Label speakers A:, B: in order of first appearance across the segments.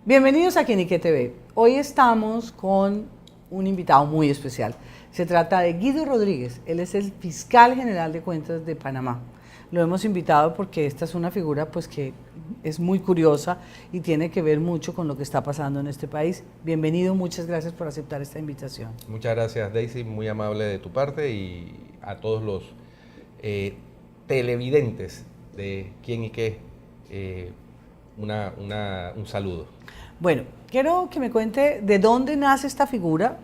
A: Bienvenidos a Quinique TV. Hoy estamos con un invitado muy especial. Se trata de Guido Rodríguez. Él es el fiscal general de cuentas de Panamá. Lo hemos invitado porque esta es una figura pues que es muy curiosa y tiene que ver mucho con lo que está pasando en este país. Bienvenido, muchas gracias por aceptar esta invitación.
B: Muchas gracias, Daisy, muy amable de tu parte, y a todos los televidentes de Quién y Qué, un saludo.
A: Bueno, quiero que me cuente de dónde nace esta figura.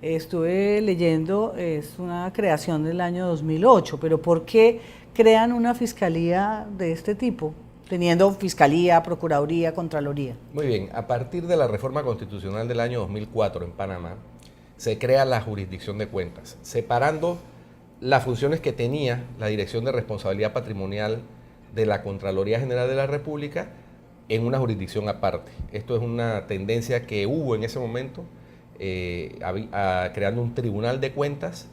A: Estuve leyendo, es una creación del año 2008, pero ¿por qué crean una fiscalía de este tipo, teniendo fiscalía, procuraduría, contraloría?
B: Muy bien, a partir de la reforma constitucional del año 2004 en Panamá, se crea la jurisdicción de cuentas, separando las funciones que tenía la Dirección de Responsabilidad Patrimonial de la Contraloría General de la República en una jurisdicción aparte. Esto es una tendencia que hubo en ese momento, creando un tribunal de cuentas.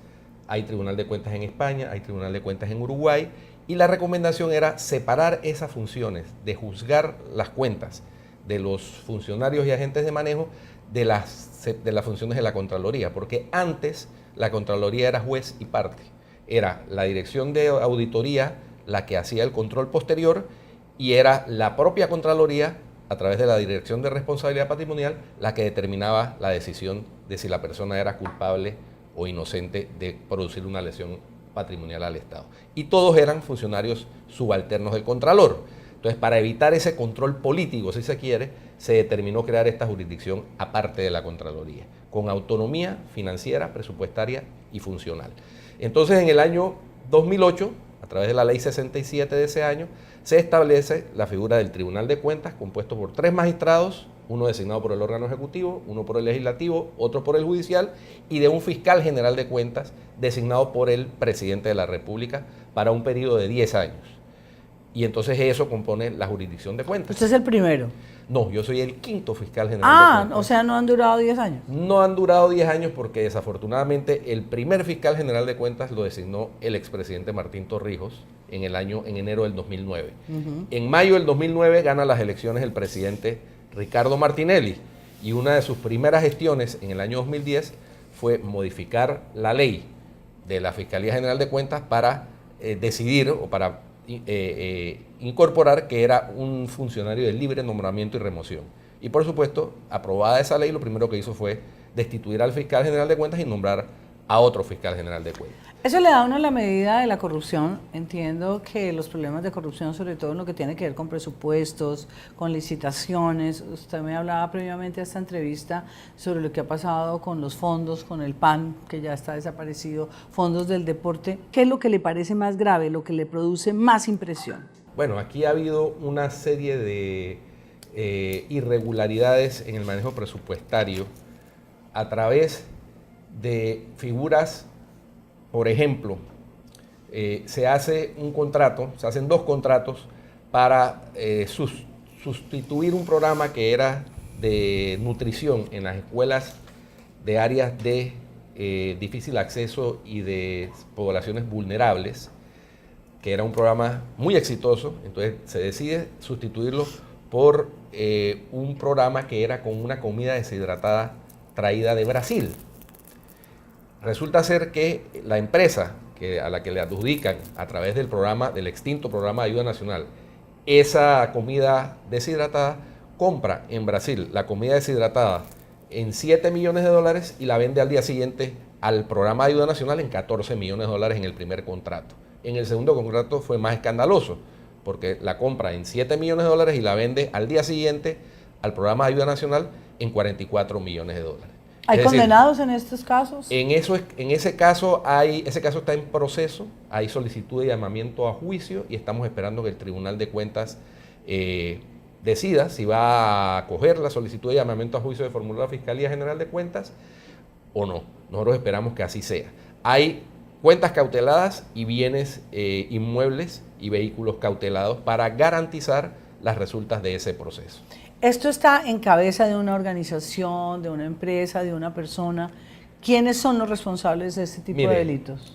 B: Hay tribunal de cuentas en España, hay tribunal de cuentas en Uruguay, y la recomendación era separar esas funciones de juzgar las cuentas de los funcionarios y agentes de manejo de las funciones de la Contraloría, porque antes la Contraloría era juez y parte. Era la Dirección de Auditoría la que hacía el control posterior, y era la propia Contraloría, a través de la Dirección de Responsabilidad Patrimonial, la que determinaba la decisión de si la persona era culpable o inocente de producir una lesión patrimonial al Estado. Y todos eran funcionarios subalternos del Contralor. Entonces, para evitar ese control político, si se quiere, se determinó crear esta jurisdicción aparte de la Contraloría, con autonomía financiera, presupuestaria y funcional. Entonces, en el año 2008, a través de la Ley 67 de ese año, se establece la figura del Tribunal de Cuentas, compuesto por 3 magistrados, uno designado por el órgano ejecutivo, uno por el legislativo, otro por el judicial, y de un fiscal general de cuentas designado por el presidente de la República para un periodo de 10 años. Y entonces eso compone la jurisdicción de cuentas.
A: Usted es el primero.
B: No, yo soy el 5º fiscal general de cuentas.
A: O sea, no han durado 10 años.
B: No han durado 10 años porque desafortunadamente el primer fiscal general de cuentas lo designó el expresidente Martín Torrijos en enero del 2009. En mayo del 2009 gana las elecciones el presidente Ricardo Martinelli, y una de sus primeras gestiones en el año 2010 fue modificar la ley de la Fiscalía General de Cuentas para decidir o para incorporar que era un funcionario de libre nombramiento y remoción. Y por supuesto, aprobada esa ley, lo primero que hizo fue destituir al fiscal general de cuentas y nombrar a otro fiscal general de cuentas.
A: Eso le da a uno la medida de la corrupción. Entiendo que los problemas de corrupción, sobre todo en lo que tiene que ver con presupuestos, con licitaciones. Usted me hablaba previamente a esta entrevista sobre lo que ha pasado con los fondos, con el PAN, que ya está desaparecido, fondos del deporte. ¿Qué es lo que le parece más grave, lo que le produce más impresión?
B: Bueno, aquí ha habido una serie de irregularidades en el manejo presupuestario a través de figuras. Por ejemplo, se hace un contrato, se hacen 2 contratos para sustituir un programa que era de nutrición en las escuelas de áreas de difícil acceso y de poblaciones vulnerables, que era un programa muy exitoso. Entonces se decide sustituirlo por un programa que era con una comida deshidratada traída de Brasil. Resulta ser que la empresa a la que le adjudican a través del extinto programa de ayuda nacional esa comida deshidratada, compra en Brasil la comida deshidratada en $7 millones y la vende al día siguiente al programa de ayuda nacional en $14 millones en el primer contrato. En el segundo contrato fue más escandaloso, porque la compra en $7 millones y la vende al día siguiente al programa de ayuda nacional en $44 millones.
A: ¿Hay condenados en estos casos?
B: Ese caso está en proceso, hay solicitud de llamamiento a juicio y estamos esperando que el Tribunal de Cuentas decida si va a acoger la solicitud de llamamiento a juicio de formular la Fiscalía General de Cuentas o no. Nosotros esperamos que así sea. Hay cuentas cauteladas y bienes inmuebles y vehículos cautelados para garantizar las resultas de ese proceso.
A: Esto está en cabeza de una organización, de una empresa, de una persona. ¿Quiénes son los responsables de este tipo de delitos?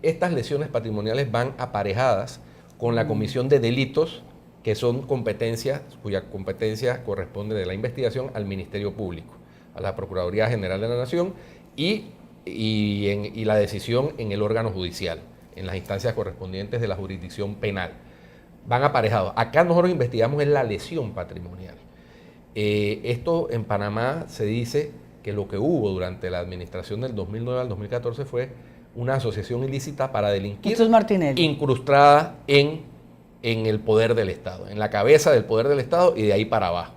B: Estas lesiones patrimoniales van aparejadas con la comisión de delitos que son competencias, cuya competencia corresponde de la investigación al Ministerio Público, a la Procuraduría General de la Nación y la decisión en el órgano judicial, en las instancias correspondientes de la jurisdicción penal. Van aparejados. Acá nosotros investigamos en la lesión patrimonial. Esto en Panamá se dice que lo que hubo durante la administración del 2009 al 2014 fue una asociación ilícita para delinquir,
A: Esto es Martinelli,
B: incrustada en el poder del Estado, en la cabeza del poder del Estado y de ahí para abajo.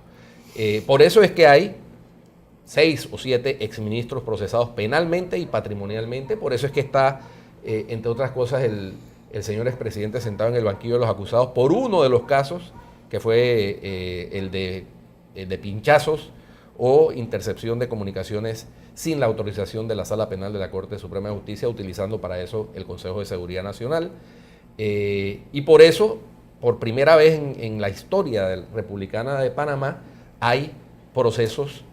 B: Por eso es que hay 6 o 7 exministros procesados penalmente y patrimonialmente. Por eso es que está, entre otras cosas, el señor expresidente sentado en el banquillo de los acusados por uno de los casos, que fue el de pinchazos o intercepción de comunicaciones sin la autorización de la Sala Penal de la Corte Suprema de Justicia, utilizando para eso el Consejo de Seguridad Nacional. Y por eso, por primera vez en la historia republicana de Panamá, hay procesos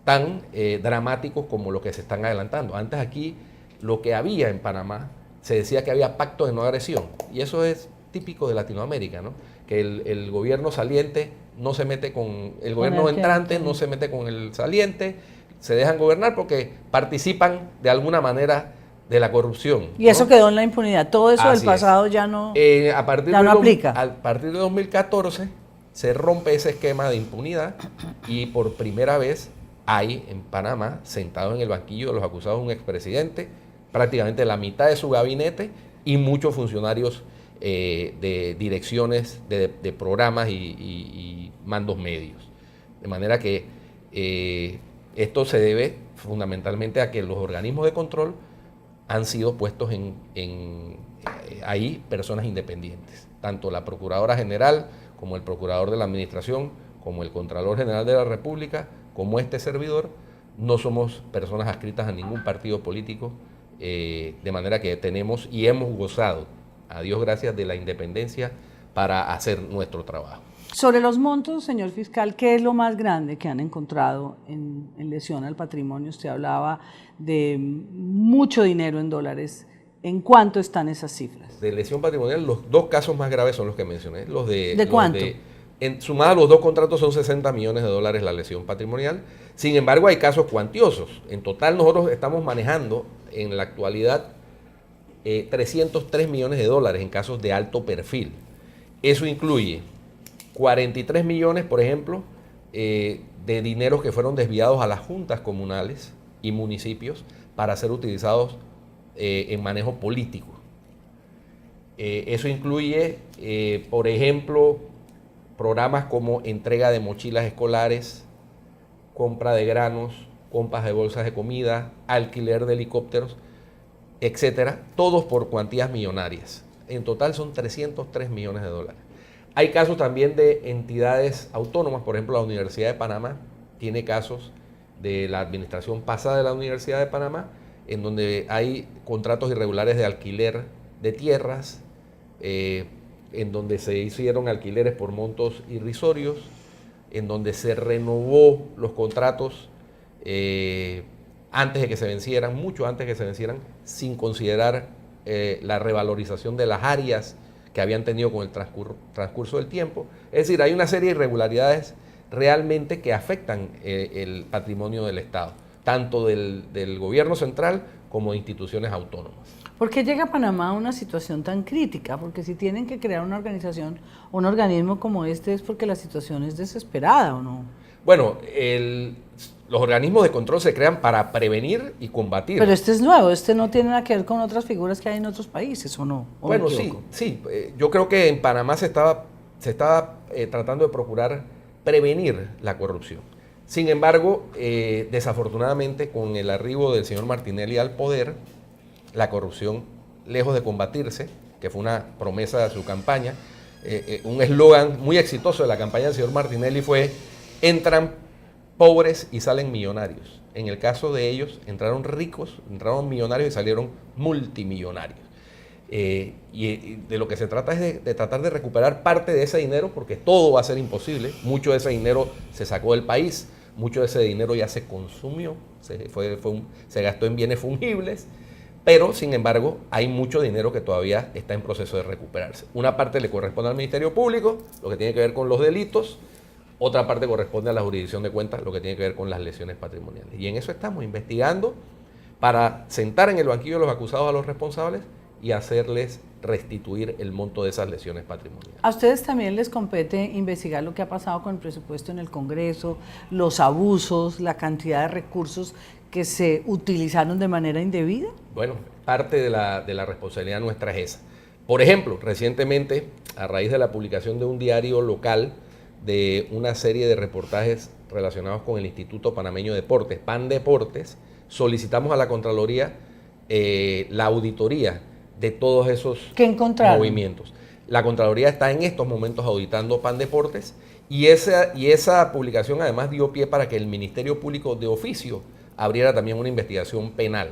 B: tan dramáticos como los que se están adelantando. Antes aquí, lo que había en Panamá, se decía que había pactos de no agresión, y eso es típico de Latinoamérica, ¿no? Que el gobierno saliente no se mete con el gobierno entrante, no se mete con el saliente, se dejan gobernar porque participan de alguna manera de la corrupción.
A: Y eso, ¿no?, quedó en la impunidad. Todo eso
B: Así
A: del pasado ya no, aplica.
B: A partir de 2014 se rompe ese esquema de impunidad y por primera vez hay en Panamá, sentado en el banquillo de los acusados, un expresidente, prácticamente la mitad de su gabinete y muchos funcionarios de direcciones de programas y mandos medios. De manera que esto se debe fundamentalmente a que los organismos de control han sido puestos ahí personas independientes, tanto la Procuradora General como el Procurador de la Administración, como el Contralor General de la República, como este servidor. No somos personas adscritas a ningún partido político, de manera que tenemos y hemos gozado, a Dios gracias, de la independencia para hacer nuestro trabajo.
A: Sobre los montos, señor fiscal, ¿qué es lo más grande que han encontrado en lesión al patrimonio? Usted hablaba de mucho dinero en dólares. ¿En cuánto están esas cifras?
B: De lesión patrimonial, los 2 casos más graves son los que mencioné.
A: ¿De cuánto?
B: Sumados los 2 contratos son $60 millones la lesión patrimonial. Sin embargo, hay casos cuantiosos. En total nosotros estamos manejando en la actualidad $303 millones en casos de alto perfil. Eso incluye 43 millones, por ejemplo, de dineros que fueron desviados a las juntas comunales y municipios para ser utilizados en manejo político. Eso incluye, por ejemplo, programas como entrega de mochilas escolares, compra de granos, compras de bolsas de comida, alquiler de helicópteros, etcétera, todos por cuantías millonarias. En total son $303 millones. Hay casos también de entidades autónomas, por ejemplo, la Universidad de Panamá tiene casos de la administración pasada de la Universidad de Panamá, en donde hay contratos irregulares de alquiler de tierras, en donde se hicieron alquileres por montos irrisorios, en donde se renovó los contratos antes de que se vencieran, mucho antes de que se vencieran, sin considerar la revalorización de las áreas que habían tenido con el transcurso del tiempo. Es decir, hay una serie de irregularidades realmente que afectan el patrimonio del Estado, tanto del gobierno central como de instituciones autónomas.
A: ¿Por qué llega a Panamá a una situación tan crítica? Porque si tienen que crear una organización, un organismo como este, es porque la situación es desesperada, ¿o no?
B: Bueno, los organismos de control se crean para prevenir y combatir.
A: Pero este es nuevo, este no tiene nada que ver con otras figuras que hay en otros países, ¿o no? ¿O
B: bueno, sí. Yo creo que en Panamá se estaba tratando de procurar prevenir la corrupción. Sin embargo, desafortunadamente, con el arribo del señor Martinelli al poder, la corrupción, lejos de combatirse, que fue una promesa de su campaña, un eslogan muy exitoso de la campaña del señor Martinelli fue: entran pobres y salen millonarios. En el caso de ellos, entraron ricos, entraron millonarios y salieron multimillonarios. Y de lo que se trata es de tratar de recuperar parte de ese dinero, porque todo va a ser imposible. Mucho de ese dinero se sacó del país, mucho de ese dinero ya se consumió, se gastó en bienes fungibles, pero sin embargo hay mucho dinero que todavía está en proceso de recuperarse. Una parte le corresponde al Ministerio Público, lo que tiene que ver con los delitos, otra parte corresponde a la jurisdicción de cuentas, lo que tiene que ver con las lesiones patrimoniales. Y en eso estamos investigando para sentar en el banquillo de los acusados a los responsables y hacerles restituir el monto de esas lesiones patrimoniales.
A: ¿A ustedes también les compete investigar lo que ha pasado con el presupuesto en el Congreso, los abusos, la cantidad de recursos que se utilizaron de manera indebida?
B: Bueno, parte de la responsabilidad nuestra es esa. Por ejemplo, recientemente, a raíz de la publicación de un diario local de una serie de reportajes relacionados con el Instituto Panameño de Deportes, PAN Deportes, solicitamos a la Contraloría la auditoría de todos esos movimientos. La Contraloría está en estos momentos auditando PAN Deportes y esa publicación además dio pie para que el Ministerio Público de oficio abriera también una investigación penal.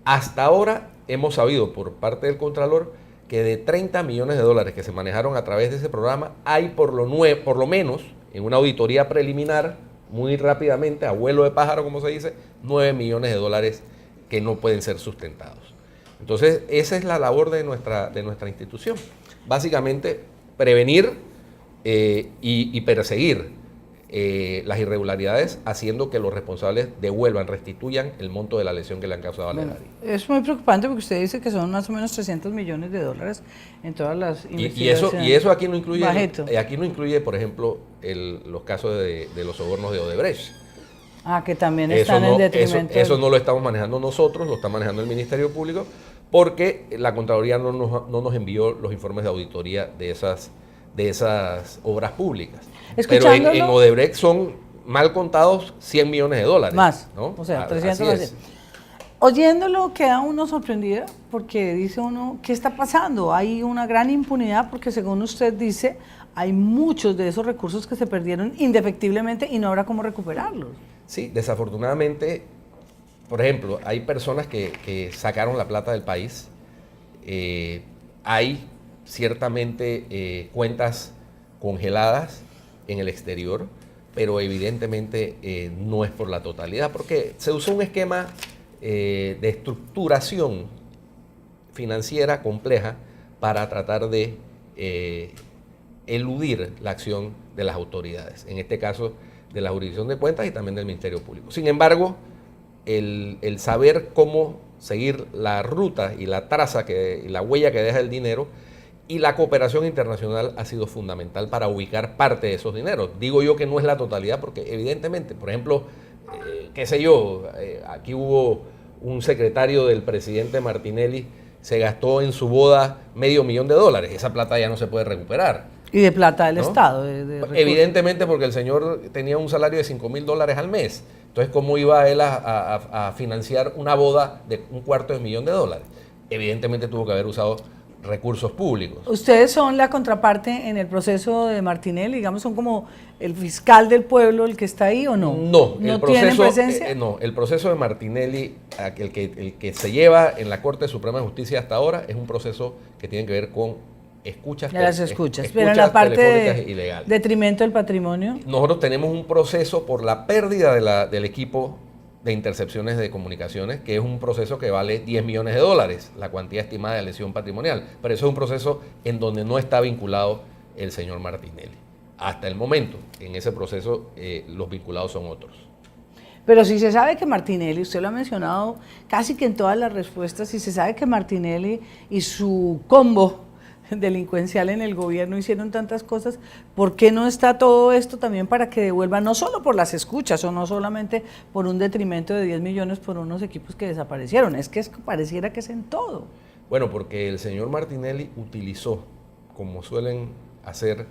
B: Hasta ahora hemos sabido por parte del Contralor que de 30 millones de dólares que se manejaron a través de ese programa, hay por lo menos en una auditoría preliminar, muy rápidamente, a vuelo de pájaro como se dice, 9 millones de dólares que no pueden ser sustentados. Entonces, esa es la labor de nuestra institución. Básicamente, prevenir y perseguir las irregularidades, haciendo que los responsables devuelvan, restituyan el monto de la lesión que le han causado al erario.
A: Es muy preocupante porque usted dice que son más o menos 300 millones de dólares en todas las investigaciones.
B: Y eso aquí no incluye, por ejemplo, los casos de los sobornos de Odebrecht.
A: Que también están en detrimento.
B: Eso no lo estamos manejando nosotros, lo está manejando el Ministerio Público, porque la Contraloría no nos envió los informes de auditoría de esas obras públicas. Pero en Odebrecht son mal contados 100 millones de dólares.
A: Más,
B: ¿no?
A: O sea, 300 millones. Oyéndolo queda uno sorprendido porque dice uno, ¿qué está pasando? Hay una gran impunidad porque según usted dice, hay muchos de esos recursos que se perdieron indefectiblemente y no habrá cómo recuperarlos.
B: Sí, desafortunadamente, por ejemplo, hay personas que sacaron la plata del país, hay ciertamente cuentas congeladas en el exterior, pero evidentemente no es por la totalidad, porque se usó un esquema de estructuración financiera compleja para tratar de eludir la acción de las autoridades, en este caso de la jurisdicción de cuentas y también del Ministerio Público. Sin embargo, el saber cómo seguir la ruta y la traza, y la huella que deja el dinero, y la cooperación internacional ha sido fundamental para ubicar parte de esos dineros. Digo yo que no es la totalidad porque evidentemente, por ejemplo, aquí hubo un secretario del presidente Martinelli, se gastó en su boda $500,000. Esa plata ya no se puede recuperar.
A: Y de plata del Estado.
B: Evidentemente porque el señor tenía un salario de $5,000 al mes. Entonces, ¿cómo iba él a financiar una boda de $250,000? Evidentemente tuvo que haber usado recursos públicos.
A: ¿Ustedes son la contraparte en el proceso de Martinelli? Digamos, ¿son como el fiscal del pueblo el que está ahí o no?
B: No,
A: ¿Tienen presencia?
B: No, el proceso de Martinelli, el que se lleva en la Corte Suprema de Justicia hasta ahora, es un proceso que tiene que ver con escuchas
A: pero en la parte
B: de
A: detrimento del patrimonio.
B: Nosotros tenemos un proceso por la pérdida del equipo de intercepciones de comunicaciones, que es un proceso que vale $10 millones, la cuantía estimada de lesión patrimonial. Pero eso es un proceso en donde no está vinculado el señor Martinelli. Hasta el momento, en ese proceso, los vinculados son otros.
A: Pero si se sabe que Martinelli, usted lo ha mencionado casi que en todas las respuestas, si se sabe que Martinelli y su combo delincuencial en el gobierno hicieron tantas cosas, ¿por qué no está todo esto también para que devuelvan, no solo por las escuchas o no solamente por un detrimento de 10 millones por unos equipos que desaparecieron? Es que pareciera que es en todo.
B: Bueno, porque el señor Martinelli utilizó, como suelen hacer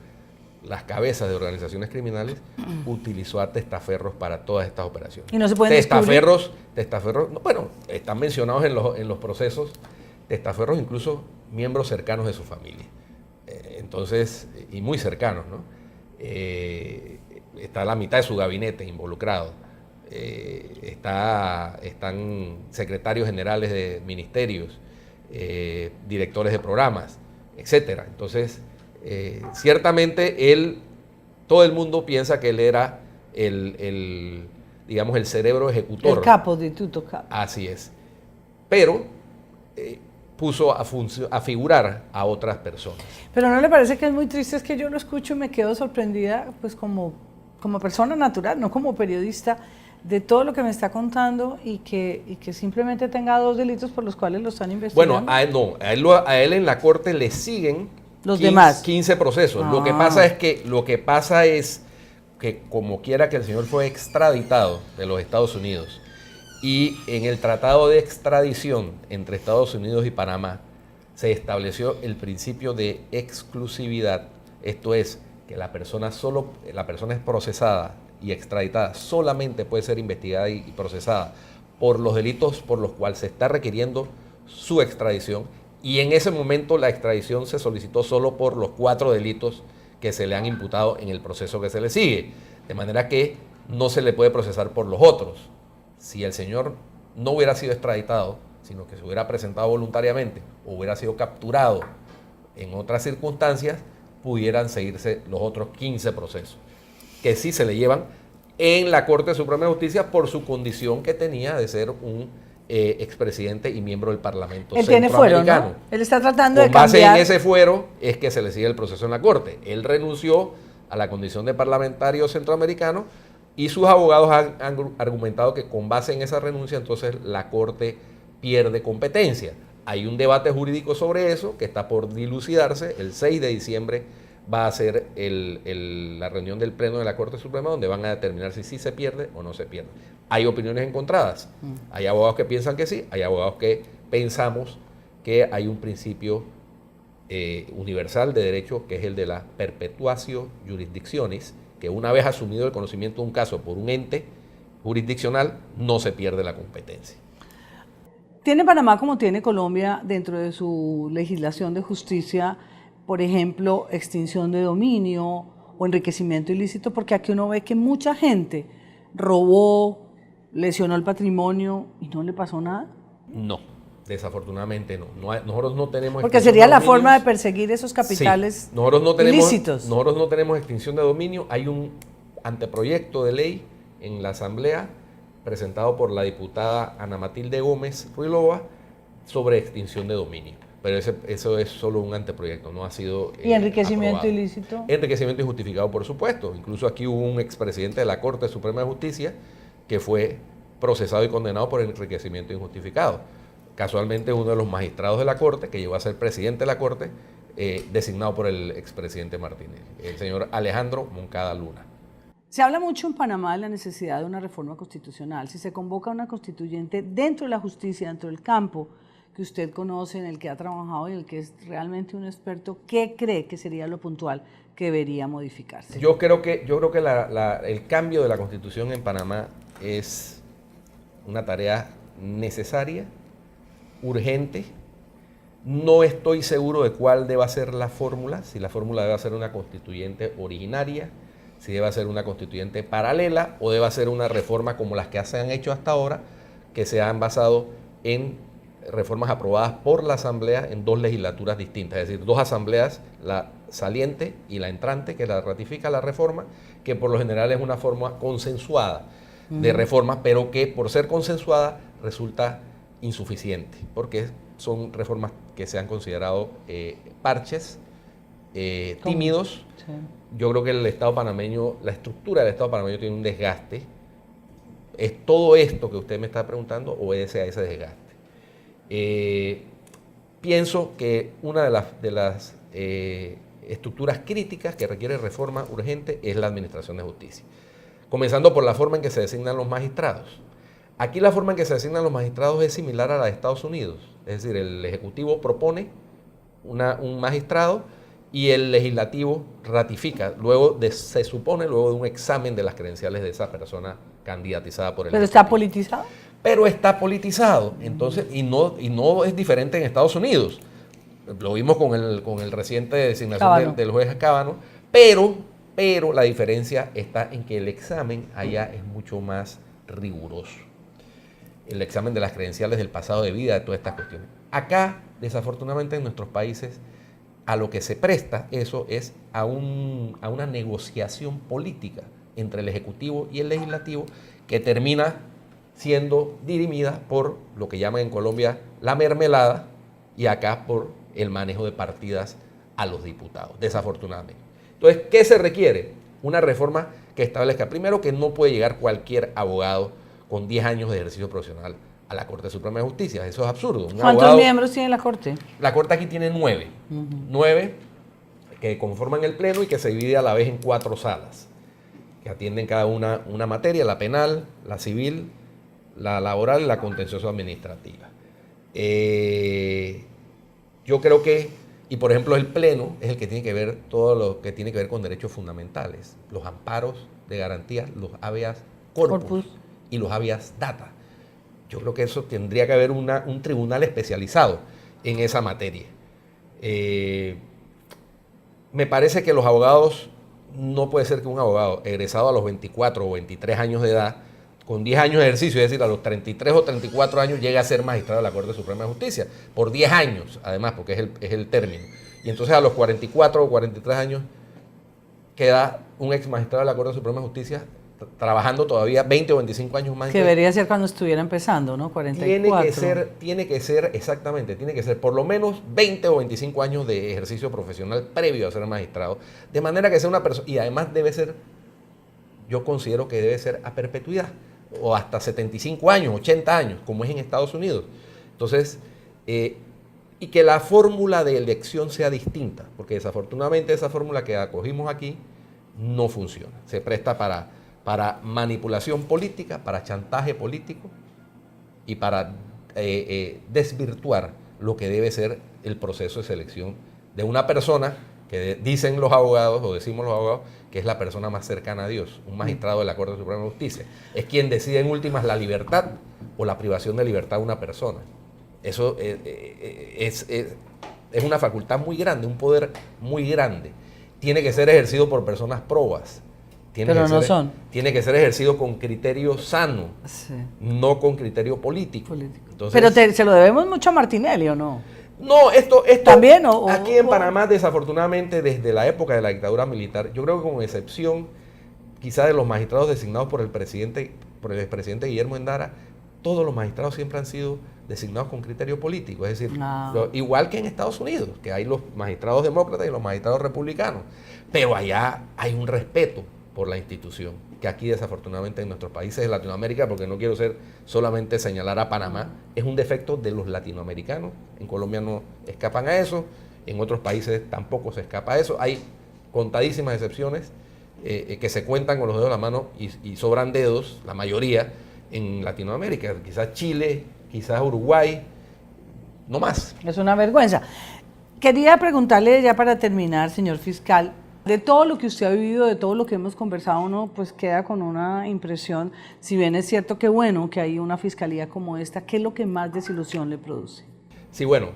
B: las cabezas de organizaciones criminales, utilizó a testaferros para todas estas operaciones.
A: ¿Y no se pueden
B: testaferros, bueno, están mencionados en los procesos, testaferros incluso miembros cercanos de su familia, entonces, y muy cercanos, ¿no? Está la mitad de su gabinete involucrado, están secretarios generales de ministerios, directores de programas, etcétera. Entonces, ciertamente todo el mundo piensa que él era digamos, el cerebro ejecutor.
A: El capo de tutto capo.
B: Así es. Pero puso a figurar a otras personas.
A: Pero ¿no le parece que es muy triste? Es que yo lo escucho y me quedo sorprendida, pues como persona natural, no como periodista, de todo lo que me está contando y que simplemente tenga 2 delitos por los cuales lo están investigando.
B: Bueno, a él en la corte le siguen
A: los demás
B: 15 procesos. Lo que pasa es que como quiera que el señor fue extraditado de los Estados Unidos, y en el tratado de extradición entre Estados Unidos y Panamá se estableció el principio de exclusividad. Esto es, que la persona es procesada y extraditada, solamente puede ser investigada y procesada por los delitos por los cuales se está requiriendo su extradición. Y en ese momento la extradición se solicitó solo por los 4 delitos que se le han imputado en el proceso que se le sigue. De manera que no se le puede procesar por los otros. Si el señor no hubiera sido extraditado, sino que se hubiera presentado voluntariamente o hubiera sido capturado en otras circunstancias, pudieran seguirse los otros 15 procesos, que sí se le llevan en la Corte Suprema de Justicia por su condición que tenía de ser un expresidente y miembro del Parlamento
A: centroamericano. Él tiene fuero, ¿no? Él está tratando de cambiar.
B: Con base en ese fuero es que se le sigue el proceso en la Corte. Él renunció a la condición de parlamentario centroamericano y sus abogados han argumentado que con base en esa renuncia entonces la Corte pierde competencia. Hay un debate jurídico sobre eso que está por dilucidarse. El 6 de diciembre va a ser la reunión del Pleno de la Corte Suprema, donde van a determinar si sí se pierde o no se pierde. Hay opiniones encontradas. Hay abogados que piensan que sí, hay abogados que pensamos que hay un principio universal de derecho, que es el de la perpetuatio jurisdictionis, que una vez asumido el conocimiento de un caso por un ente jurisdiccional, no se pierde la competencia.
A: ¿Tiene Panamá, como tiene Colombia, dentro de su legislación de justicia, por ejemplo, extinción de dominio o enriquecimiento ilícito? Porque aquí uno ve que mucha gente robó, lesionó el patrimonio y no le pasó nada.
B: No, desafortunadamente no. Nosotros no tenemos...
A: Porque sería la forma de perseguir esos capitales ilícitos.
B: Nosotros no tenemos extinción de dominio. Hay un anteproyecto de ley en la Asamblea presentado por la diputada Ana Matilde Gómez Ruilova sobre extinción de dominio. Pero eso es solo un anteproyecto, no ha sido
A: ¿Y enriquecimiento
B: aprobado.
A: ilícito?
B: Enriquecimiento injustificado, por supuesto. Incluso aquí hubo un expresidente de la Corte Suprema de Justicia que fue procesado y condenado por enriquecimiento injustificado. Casualmente uno de los magistrados de la Corte, que llegó a ser presidente de la Corte, designado por el expresidente Martínez, el señor Alejandro Moncada Luna.
A: Se habla mucho en Panamá de la necesidad de una reforma constitucional. Si se convoca una constituyente dentro de la justicia, dentro del campo que usted conoce, en el que ha trabajado y en el que es realmente un experto, ¿qué cree que sería lo puntual que debería modificarse?
B: Yo creo que el cambio de la Constitución en Panamá es una tarea necesaria, urgente. No estoy seguro de cuál deba ser la fórmula, si la fórmula debe ser una constituyente originaria, si debe ser una constituyente paralela o debe ser una reforma como las que se han hecho hasta ahora, que se han basado en reformas aprobadas por la Asamblea en 2 legislaturas distintas, es decir, 2 asambleas, la saliente y la entrante, que la ratifica la reforma, que por lo general es una forma consensuada de reforma, pero que por ser consensuada resulta insuficiente, porque son reformas que se han considerado parches, tímidos. Sí. Yo creo que el Estado panameño, la estructura del Estado panameño tiene un desgaste. ¿Es todo esto que usted me está preguntando obedece a ese desgaste? Pienso que una de las estructuras críticas que requiere reforma urgente es la administración de justicia. Comenzando por la forma en que se designan los magistrados. Aquí la forma en que se designan los magistrados es similar a la de Estados Unidos. Es decir, el Ejecutivo propone un magistrado y el Legislativo ratifica, se supone luego de un examen de las credenciales de esa persona candidatizada por el
A: ¿Pero está politizado?
B: Pero está politizado, entonces, y no es diferente en Estados Unidos. Lo vimos con el reciente designación del juez Cábano, pero la diferencia está en que el examen allá es mucho más riguroso. El examen de las credenciales del pasado de vida, de todas estas cuestiones. Acá, desafortunadamente, en nuestros países, a lo que se presta eso es a una negociación política entre el Ejecutivo y el Legislativo que termina siendo dirimida por lo que llaman en Colombia la mermelada, y acá por el manejo de partidas a los diputados, desafortunadamente. Entonces, ¿qué se requiere? Una reforma que establezca, primero, que no puede llegar cualquier abogado con 10 años de ejercicio profesional a la Corte Suprema de Justicia. Eso es absurdo.
A: ¿Cuántos miembros tiene la Corte?
B: La Corte aquí tiene 9. 9 que conforman el Pleno y que se divide a la vez en 4 salas, que atienden cada una materia, la penal, la civil, la laboral y la contencioso administrativa. Yo creo que, y por ejemplo el Pleno es el que tiene que ver todo lo que tiene que ver con derechos fundamentales, los amparos de garantía, los habeas corpus y los habeas data. Yo creo que eso tendría que haber un tribunal especializado en esa materia. Me parece que los abogados, no puede ser que un abogado egresado a los 24 o 23 años de edad, con 10 años de ejercicio, es decir, a los 33 o 34 años, llegue a ser magistrado de la Corte Suprema de Justicia, por 10 años, además, porque es el término. Y entonces a los 44 o 43 años queda un ex magistrado de la Corte Suprema de Justicia trabajando todavía 20 o 25 años más.
A: Que debería ser cuando estuviera empezando, ¿no? 44.
B: Tiene que ser, exactamente, tiene que ser por lo menos 20 o 25 años de ejercicio profesional previo a ser magistrado, de manera que sea una persona, y además debe ser, yo considero que debe ser a perpetuidad, o hasta 75 años, 80 años, como es en Estados Unidos. Entonces, y que la fórmula de elección sea distinta, porque desafortunadamente esa fórmula que acogimos aquí no funciona, se presta para manipulación política, para chantaje político y para desvirtuar lo que debe ser el proceso de selección de una persona que dicen los abogados, o decimos los abogados, que es la persona más cercana a Dios, un magistrado de la Corte Suprema de Justicia. Es quien decide en últimas la libertad o la privación de libertad de una persona. Eso es una facultad muy grande, un poder muy grande. Tiene que ser ejercido por personas probas. Tiene que ser ejercido con criterio sano, sí, no con criterio político. Entonces,
A: pero se lo debemos mucho a Martinelli, ¿o no?
B: No, esto
A: ¿también,
B: aquí en Panamá, desafortunadamente, desde la época de la dictadura militar, yo creo que con excepción quizá de los magistrados designados por el expresidente Guillermo Endara, todos los magistrados siempre han sido designados con criterio político, es decir, igual que en Estados Unidos, que hay los magistrados demócratas y los magistrados republicanos, pero allá hay un respeto por la institución, que aquí desafortunadamente en nuestros países de Latinoamérica, porque no quiero solamente señalar a Panamá, es un defecto de los latinoamericanos. En Colombia no escapan a eso, en otros países tampoco se escapa a eso. Hay contadísimas excepciones que se cuentan con los dedos de la mano y sobran dedos, la mayoría, en Latinoamérica. Quizás Chile, quizás Uruguay, no más.
A: Es una vergüenza. Quería preguntarle ya para terminar, señor fiscal, de todo lo que usted ha vivido, de todo lo que hemos conversado, uno pues queda con una impresión, si bien es cierto que bueno que hay una fiscalía como esta, ¿qué es lo que más desilusión le produce?
B: Sí, bueno,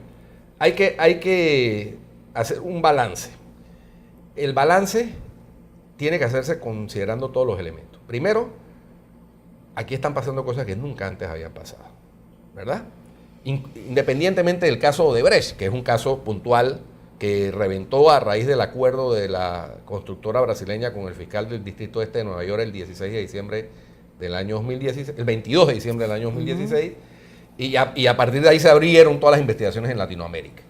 B: hay que hacer un balance. El balance tiene que hacerse considerando todos los elementos. Primero, aquí están pasando cosas que nunca antes habían pasado, ¿verdad? Independientemente del caso Odebrecht, que es un caso puntual que reventó a raíz del acuerdo de la constructora brasileña con el fiscal del Distrito Este de Nueva York el 16 de diciembre del año 2016, el 22 de diciembre del año 2016, y a partir de ahí se abrieron todas las investigaciones en Latinoamérica.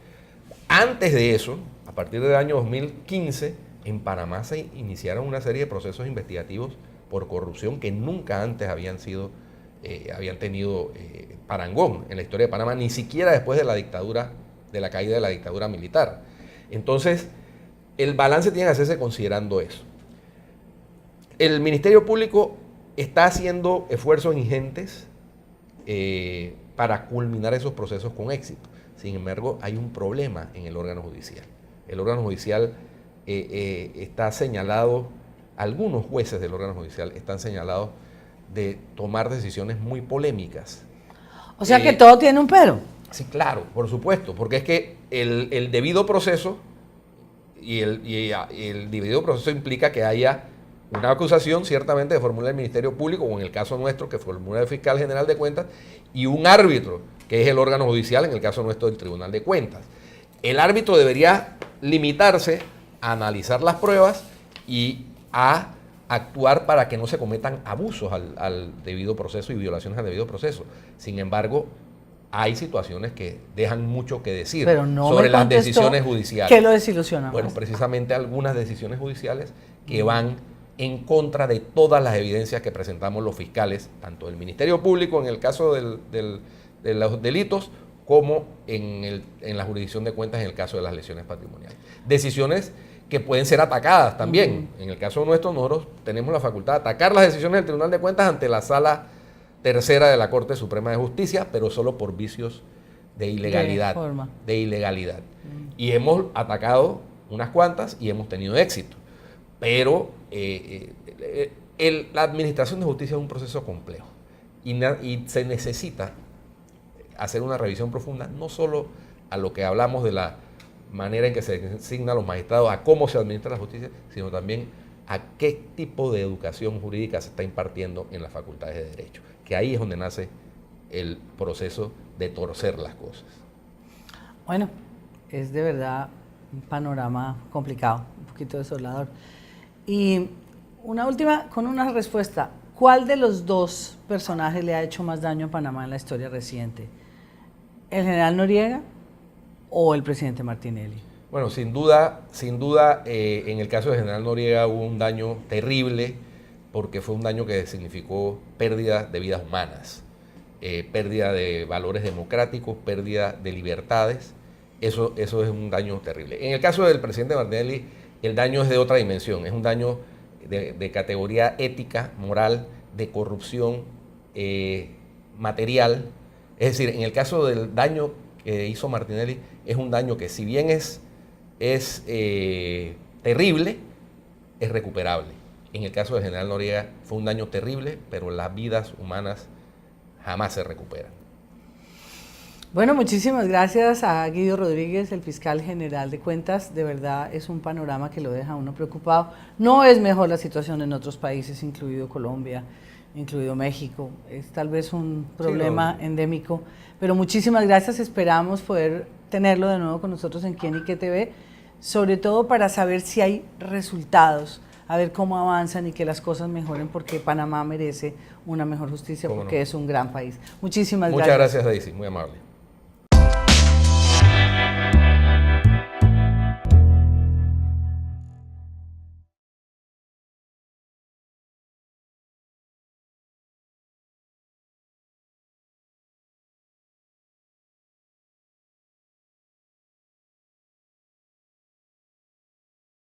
B: Antes de eso, a partir del año 2015, en Panamá se iniciaron una serie de procesos investigativos por corrupción que nunca antes habían tenido parangón en la historia de Panamá, ni siquiera después de la caída de la dictadura militar. Entonces, el balance tiene que hacerse considerando eso. El Ministerio Público está haciendo esfuerzos ingentes para culminar esos procesos con éxito. Sin embargo, hay un problema en el órgano judicial. El órgano judicial está señalado, algunos jueces del órgano judicial están señalados de tomar decisiones muy polémicas.
A: O sea que todo tiene un pero.
B: Sí, claro, por supuesto, porque es que el debido proceso y el debido proceso implica que haya una acusación ciertamente de formula el Ministerio Público, o en el caso nuestro que formula el Fiscal General de Cuentas, y un árbitro, que es el órgano judicial, en el caso nuestro del Tribunal de Cuentas. El árbitro debería limitarse a analizar las pruebas y a actuar para que no se cometan abusos al debido proceso y violaciones al debido proceso. Sin embargo, hay situaciones que dejan mucho que decir
A: Pero no
B: sobre
A: me
B: las
A: contestó
B: decisiones judiciales.
A: ¿Qué lo desilusiona
B: Bueno,
A: más?
B: precisamente algunas decisiones judiciales que van en contra de todas las evidencias que presentamos los fiscales, tanto del Ministerio Público en el caso de los delitos, como en la jurisdicción de cuentas en el caso de las lesiones patrimoniales. Decisiones que pueden ser atacadas también. En el caso nuestro, nosotros tenemos la facultad de atacar las decisiones del Tribunal de Cuentas ante la Sala Tercera de la Corte Suprema de Justicia, pero solo por vicios de ilegalidad. De ilegalidad. Y hemos atacado unas cuantas y hemos tenido éxito. Pero la administración de justicia es un proceso complejo y se necesita hacer una revisión profunda, no solo a lo que hablamos de la manera en que se designan los magistrados, a cómo se administra la justicia, sino también a qué tipo de educación jurídica se está impartiendo en las facultades de Derecho, que ahí es donde nace el proceso de torcer las cosas.
A: Bueno, es de verdad un panorama complicado, un poquito desolador. Y una última, con una respuesta, ¿cuál de los dos personajes le ha hecho más daño a Panamá en la historia reciente? ¿El general Noriega o el presidente Martinelli?
B: Bueno, sin duda, en el caso del general Noriega hubo un daño terrible, porque fue un daño que significó pérdida de vidas humanas, pérdida de valores democráticos, pérdida de libertades. Eso es un daño terrible. En el caso del presidente Martinelli, el daño es de otra dimensión, es un daño de categoría ética, moral, de corrupción material. Es decir, en el caso del daño que hizo Martinelli, es un daño que, si bien es terrible, es recuperable. En el caso del general Noriega fue un daño terrible, pero las vidas humanas jamás se recuperan.
A: Bueno, muchísimas gracias a Guido Rodríguez, el fiscal general de cuentas. De verdad es un panorama que lo deja a uno preocupado. No es mejor la situación en otros países, incluido Colombia, incluido México. Es tal vez un problema endémico. Pero muchísimas gracias. Esperamos poder tenerlo de nuevo con nosotros en Quién y Qué TV, sobre todo para saber si hay resultados, a ver cómo avanzan y que las cosas mejoren, porque Panamá merece una mejor justicia, porque es un gran país. Muchísimas gracias.
B: Muchas gracias, Daisy, muy amable.